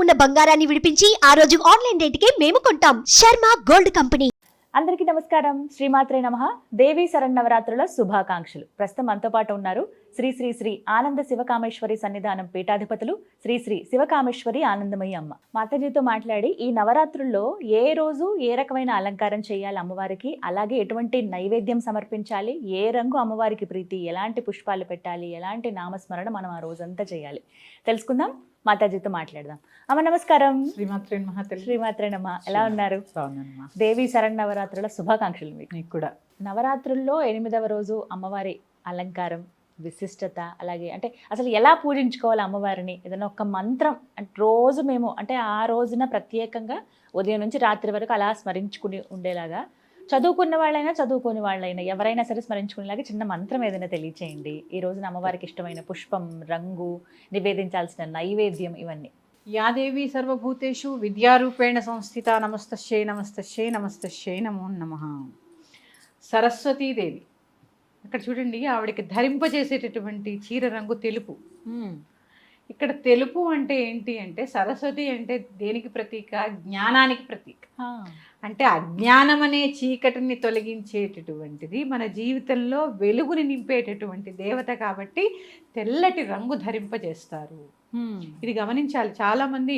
ఉన్న బంగారాన్ని విడిపించి ఆ రోజు ఆన్లైన్ రేటుకే మేము కొంటాం. Sharma gold company. అందరికీ నమస్కారం. శ్రీమాత్రే నమః. దేవీ శరన్నవరాత్రుల శుభాకాంక్షలు. ప్రస్తుతం మనతో పాటు ఉన్నారు శ్రీ శ్రీ శ్రీ ఆనంద శివకామేశ్వరి సన్నిధానం పీఠాధిపతులు శ్రీ శ్రీ శివకామేశ్వరి ఆనందమయ్య అమ్మ. మాతాజీతో మాట్లాడి ఈ నవరాత్రుల్లో ఏ రోజు ఏ రకమైన అలంకారం చేయాలి అమ్మవారికి, అలాగే ఎటువంటి నైవేద్యం సమర్పించాలి, ఏ రంగు అమ్మవారికి ప్రీతి, ఎలాంటి పుష్పాలు పెట్టాలి, ఎలాంటి నామస్మరణ మనం ఆ రోజంతా చేయాలి తెలుసుకుందాం. మాతాజీతో మాట్లాడదాం. అమ్మ నమస్కారం. శ్రీమాత్రే నమః. శ్రీమాత్రే నమః. ఎలా ఉన్నారు? బాగున్నానమ్మా. దేవీ శరన్నవరాత్రుల శుభాకాంక్షలు మీకు కూడా. నవరాత్రుల్లో 8వ రోజు అమ్మవారి అలంకారం, విశిష్టత, అలాగే అంటే అసలు ఎలా పూజించుకోవాలి అమ్మవారిని, ఏదైనా ఒక మంత్రం అంటే రోజు మేము అంటే ఆ రోజున ప్రత్యేకంగా ఉదయం నుంచి రాత్రి వరకు అలా స్మరించుకుని ఉండేలాగా, చదువుకున్న వాళ్ళైనా చదువుకోని వాళ్ళైనా ఎవరైనా సరే స్మరించుకునేలాగా చిన్న మంత్రం ఏదైనా తెలియచేయండి. ఈ రోజున అమ్మవారికి ఇష్టమైన పుష్పం, రంగు, నివేదించాల్సిన నైవేద్యం, ఇవన్నీ. యాదేవి సర్వభూతేషు విద్యారూపేణ సంస్థిత. నమస్తశ్చై నమస్తశ్చై నమస్తశ్చై నమో నమః. సరస్వతీదేవి ఇక్కడ చూడండి, ఆవిడకి ధరింపజేసేటటువంటి చీర రంగు తెలుపు. ఇక్కడ తెలుపు అంటే ఏంటి అంటే, సరస్వతి అంటే దేనికి ప్రతీక? జ్ఞానానికి ప్రతీక. అంటే అజ్ఞానం అనే చీకటిని తొలగించేటటువంటిది, మన జీవితంలో వెలుగుని నింపేటటువంటి దేవత కాబట్టి తెల్లటి రంగు ధరింపజేస్తారు. ఇది గమనించాలి. చాలా మంది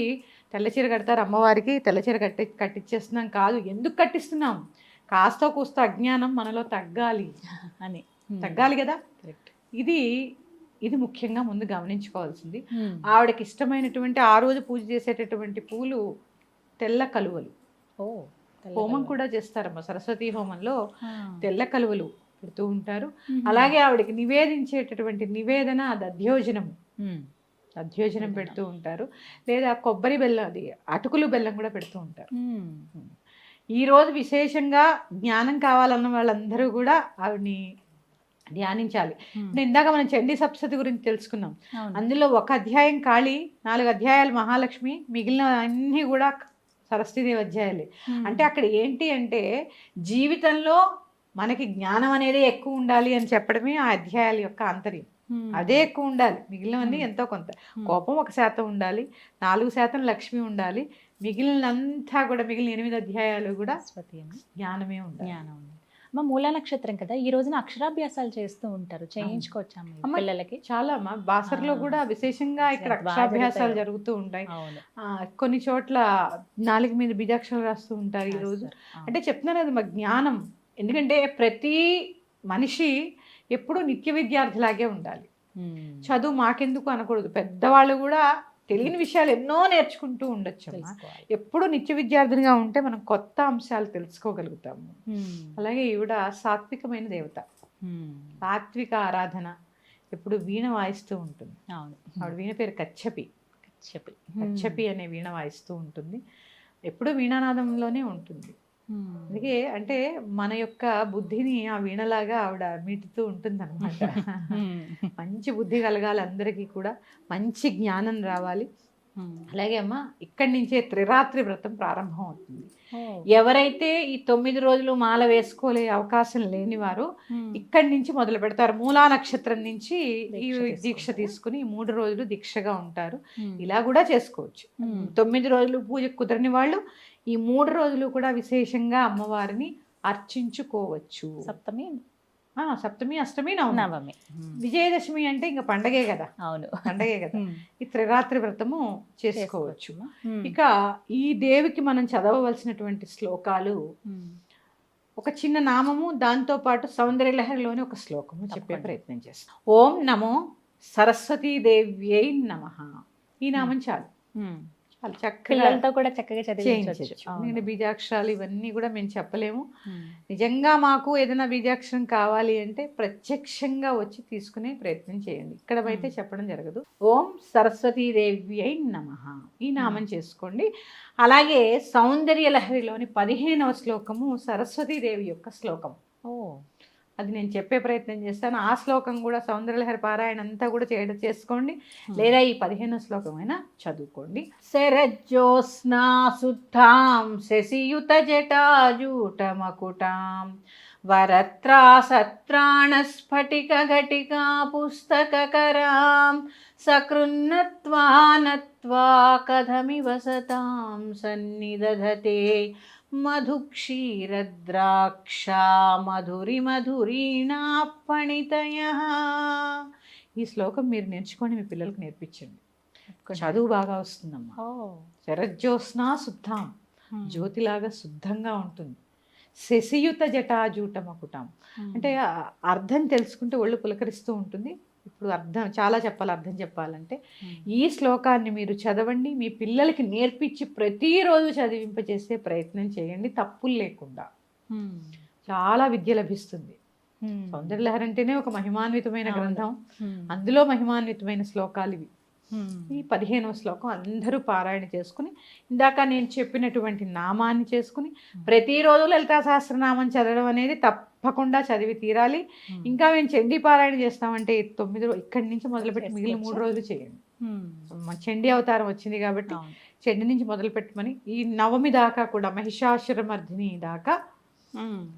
తెల్లచీర కడతారు అమ్మవారికి, తెల్లచీర కట్టించేస్తున్నాం కాదు. ఎందుకు కట్టిస్తున్నాం? కాస్త కూస్త అజ్ఞానం మనలో తగ్గాలి అని. తగ్గాలి కదా. ఇది ముఖ్యంగా ముందు గమనించుకోవాల్సింది. ఆవిడకి ఇష్టమైనటువంటి ఆ రోజు పూజ చేసేటటువంటి పూలు తెల్ల కలువలు. హోమం కూడా చేస్తారమ్మా. సరస్వతి హోమంలో తెల్ల కలువలు పెడుతూ ఉంటారు. అలాగే ఆవిడకి నివేదించేటటువంటి నివేదన దధ్యోజనం పెడుతూ ఉంటారు. లేదా కొబ్బరి బెల్లం, అది అటుకులు బెల్లం కూడా పెడుతూ ఉంటారు. ఈరోజు విశేషంగా జ్ఞానం కావాలన్న వాళ్ళందరూ కూడా ఆవిడని ధ్యానించాలి. ఇందాక మనం చండీ సప్తశతి గురించి తెలుసుకున్నాం. అందులో ఒక అధ్యాయం కాళీ, 4 అధ్యాయాలు మహాలక్ష్మి, మిగిలిన అన్నీ కూడా సరస్వతీదేవి అధ్యాయాలే. అంటే అక్కడ ఏంటి అంటే, జీవితంలో మనకి జ్ఞానం అనేది ఎక్కువ ఉండాలి అని చెప్పడమే ఆ అధ్యాయాల యొక్క ఆంతర్యం. అదే ఎక్కువ ఉండాలి, మిగిలినవన్నీ ఎంతో కొంత. కోపం 1% ఉండాలి, 4% లక్ష్మి ఉండాలి, మిగిలినంతా కూడా మిగిలిన 8 అధ్యాయాలు కూడా జ్ఞానమే ఉండాలి. అమ్మ మూలా నక్షత్రం కదా, ఈ రోజున అక్షరాభ్యాసాలు చేస్తూ ఉంటారు, చేయించుకోవచ్చా పిల్లలకి? చాలా అమ్మా. బాసర్లో కూడా విశేషంగా ఇక్కడ అక్షరాభ్యాసాలు జరుగుతూ ఉంటాయి. కొన్ని చోట్ల 4 మీద బీజాక్షరాలు రాస్తూ ఉంటారు ఈ రోజు. అంటే చెప్తున్నాను అది మా జ్ఞానం. ఎందుకంటే ప్రతి మనిషి ఎప్పుడూ నిత్య విద్యార్థిలాగే ఉండాలి. చదువు మాకెందుకు అనకూడదు. పెద్దవాళ్ళు కూడా తెలియని విషయాలు ఎన్నో నేర్చుకుంటూ ఉండొచ్చు. ఎప్పుడు నిత్య విద్యార్థినిగా ఉంటే మనం కొత్త అంశాలు తెలుసుకోగలుగుతాము. అలాగే ఈవిడ సాత్వికమైన దేవత. సాత్విక ఆరాధన. ఎప్పుడు వీణ వాయిస్తూ ఉంటుంది. ఆవిడ వీణ పేరు కచ్చపి అనే వీణ వాయిస్తూ ఉంటుంది. ఎప్పుడు వీణానాదంలోనే ఉంటుంది. అందుకే అంటే మన యొక్క బుద్ధిని ఆ వీణలాగా ఆవిడ మీటుతూ ఉంటుంది అనమాట. మంచి బుద్ధి కలగాలి అందరికీ కూడా, మంచి జ్ఞానం రావాలి. అలాగే అమ్మ ఇక్కడి నుంచే త్రిరాత్రి వ్రతం ప్రారంభం అవుతుంది. ఎవరైతే ఈ 9 రోజులు మాల వేసుకోలే అవకాశం లేని వారు ఇక్కడి నుంచి మొదలు పెడతారు. మూలా నక్షత్రం నుంచి ఈ దీక్ష తీసుకుని 3 రోజులు దీక్షగా ఉంటారు. ఇలా కూడా చేసుకోవచ్చు. 9 రోజులు పూజ కుదరని వాళ్ళు ఈ 3 రోజులు కూడా విశేషంగా అమ్మవారిని అర్చించుకోవచ్చు. సప్తమి, అష్టమి, నవమి, విజయదశమి అంటే ఇంకా పండగే కదా. అవును, పండగే కదా. ఈ త్రిరాత్రి వ్రతము చేసుకోవచ్చు. ఇక ఈ దేవికి మనం చదవవలసినటువంటి శ్లోకాలు, ఒక చిన్న నామము, దాంతో పాటు సౌందర్యలహరిలోని ఒక శ్లోకము చెప్పే ప్రయత్నం చేస్తాం. ఓం నమో సరస్వతీదేవ్యై నమః. ఈ నామం చాలు. పిల్లలతో కూడా చక్కగా చదివించవచ్చు. బీజాక్షరాలు ఇవన్నీ కూడా మేము చెప్పలేము. నిజంగా మాకు ఏదైనా బీజాక్షరం కావాలి అంటే ప్రత్యక్షంగా వచ్చి తీసుకునే ప్రయత్నం చేయండి. ఇక్కడ అయితే చెప్పడం జరగదు. ఓం సరస్వతీదేవి అయి నమః ఈ నామం చేసుకోండి. అలాగే సౌందర్య లహరిలోని 15వ శ్లోకము సరస్వతీదేవి యొక్క శ్లోకం. అది నేను చెప్పే ప్రయత్నం చేస్తాను. ఆ శ్లోకం కూడా సౌందర్యలహరి పారాయణ అంతా కూడా చేసుకోండి. లేదా ఈ 15వ శ్లోకమైనా చదువుకోండి. శరజ్యోత్స్నా శుద్ధాం శశియుత జటాజూట మకుటాం వరత్రాసత్రాణస్ఫటికఘటికా పుస్తకకరాం సకృన్నత్వా నత్వా కథమివ సతాం సన్నిదధతే మధుక్షీరద్రాక్షా మధురిమధురీణా పణితయః. ఈ శ్లోకం మీరు నేర్చుకొని మీ పిల్లలకు నేర్పించండి. చదువు బాగా వస్తుందమ్మా. శరజ్యోత్స్నా శుద్ధాం, జ్యోతిలాగా శుద్ధంగా ఉంటుంది. శశియుత జటాజూటమకుటం అంటే అర్థం తెలుసుకుంటే ఒళ్ళు పులకరిస్తూ ఉంటుంది. ఇప్పుడు అర్థం చాలా చెప్పాలి, అర్థం చెప్పాలంటే ఈ శ్లోకాన్ని మీరు చదవండి, మీ పిల్లలకి నేర్పించి ప్రతిరోజు చదివింపజేసే ప్రయత్నం చేయండి, తప్పులు లేకుండా. చాలా విద్య లభిస్తుంది. సౌందర్యలహరి అంటేనే ఒక మహిమాన్వితమైన గ్రంథం, అందులో మహిమాన్వితమైన శ్లోకాలు ఇవి. ఈ 15వ శ్లోకం అందరూ పారాయణ చేసుకుని, ఇందాక నేను చెప్పినటువంటి నామాన్ని చేసుకుని ప్రతిరోజు లలితా సహస్రనామం చదవడం అనేది తప్పకుండా చదివి తీరాలి. ఇంకా మేము చండీ పారాయణ చేస్తామంటే 9 ఇక్కడి నుంచి మొదలుపెట్టి మిగిలిన 3 రోజులు చేయండి. మా చండీ అవతారం వచ్చింది కాబట్టి చండీ నుంచి మొదలు పెట్టమని ఈ నవమి దాకా కూడా మహిషాసురమర్దిని దాకా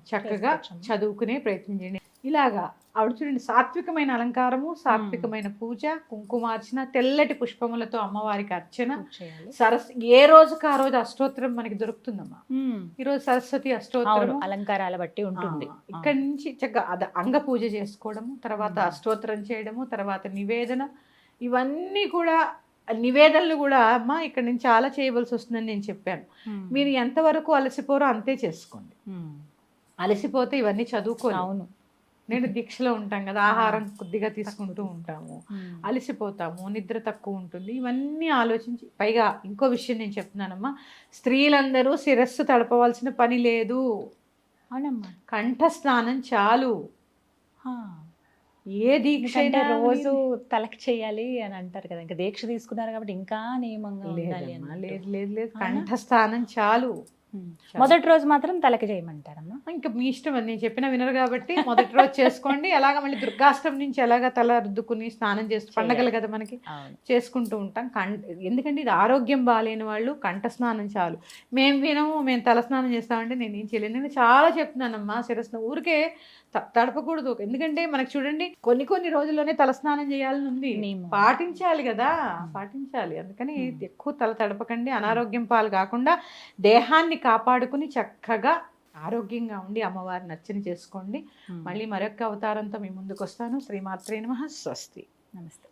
చక్కగా చదువుకునే ప్రయత్నం చేయండి. ఇలాగా ఆవిడ చూడండి, సాత్వికమైన అలంకారము, సాత్వికమైన పూజ, కుంకుమార్చన, తెల్లటి పుష్పములతో అమ్మవారికి అర్చన, ఏ రోజుకి ఆ రోజు అష్టోత్తరం మనకి దొరుకుతుందమ్మా. ఈ రోజు సరస్వతి అష్టోత్తరం అలంకారాల బట్టి ఉంటుంది. ఇక్కడి నుంచి చక్కగా అంగ పూజ చేసుకోవడము, తర్వాత అష్టోత్తరం చేయడము, తర్వాత నివేదన, ఇవన్నీ కూడా నివేదనలు కూడా అమ్మా ఇక్కడ నుంచి చాలా చేయవలసి వస్తుందని నేను చెప్పాను. మీరు ఎంతవరకు అలసిపోరో అంతే చేసుకోండి. అలసిపోతే ఇవన్నీ చదువుకోవాలి. అవును, నేను దీక్షలో ఉంటాం కదా, ఆహారం కొద్దిగా తీసుకుంటూ ఉంటాము, అలసిపోతాము, నిద్ర తక్కువ ఉంటుంది. ఇవన్నీ ఆలోచించి, పైగా ఇంకో విషయం నేను చెప్తున్నానమ్మా, స్త్రీలందరూ శిరస్సు తడపవలసిన పని లేదు. అవునమ్మా, కంఠ స్నానం చాలు. ఏ దీక్ష రోజు తలకి చేయాలి అని అంటారు కదా, ఇంకా దీక్ష తీసుకున్నారు కాబట్టి ఇంకా నియమంగా ఉండాలి. లేదు, కంఠ స్నానం చాలు. మొదటి రోజు మాత్రం తలకి చేయమంటారమ్మా. ఇంకా మీ ఇష్టం, అది నేను చెప్పినా వినరు కాబట్టి మొదటి రోజు చేసుకోండి. ఎలాగ మళ్ళీ దుర్గాష్టమి నుంచి ఎలాగ తల రుద్దుకుని స్నానం చేస్తూ, పండగలు కదా మనకి, చేసుకుంటూ ఉంటాం. ఎందుకంటే ఇది ఆరోగ్యం బాగాలేని వాళ్ళు కంఠ స్నానం చాలు. మేము తల స్నానం చేస్తామంటే నేను ఏం చేయలేదు. నేను చాలా చెప్తున్నానమ్మా, శిరస్సు ఊరికే తడపకూడదు. ఎందుకంటే మనకు చూడండి కొన్ని రోజుల్లోనే తల స్నానం చేయాలని ఉంది, పాటించాలి కదా, పాటించాలి. అందుకని ఎక్కువ తల తడపకండి, అనారోగ్యం పాలు కాకుండా దేహాన్ని కాపాడుకుని చక్కగా ఆరోగ్యంగా ఉండి అమ్మవారిని అర్చన చేసుకోండి. మళ్ళీ మరొక అవతారంతో మీ ముందుకు వస్తాను. శ్రీమాత్రే నమః. స్వస్తి. నమస్తే.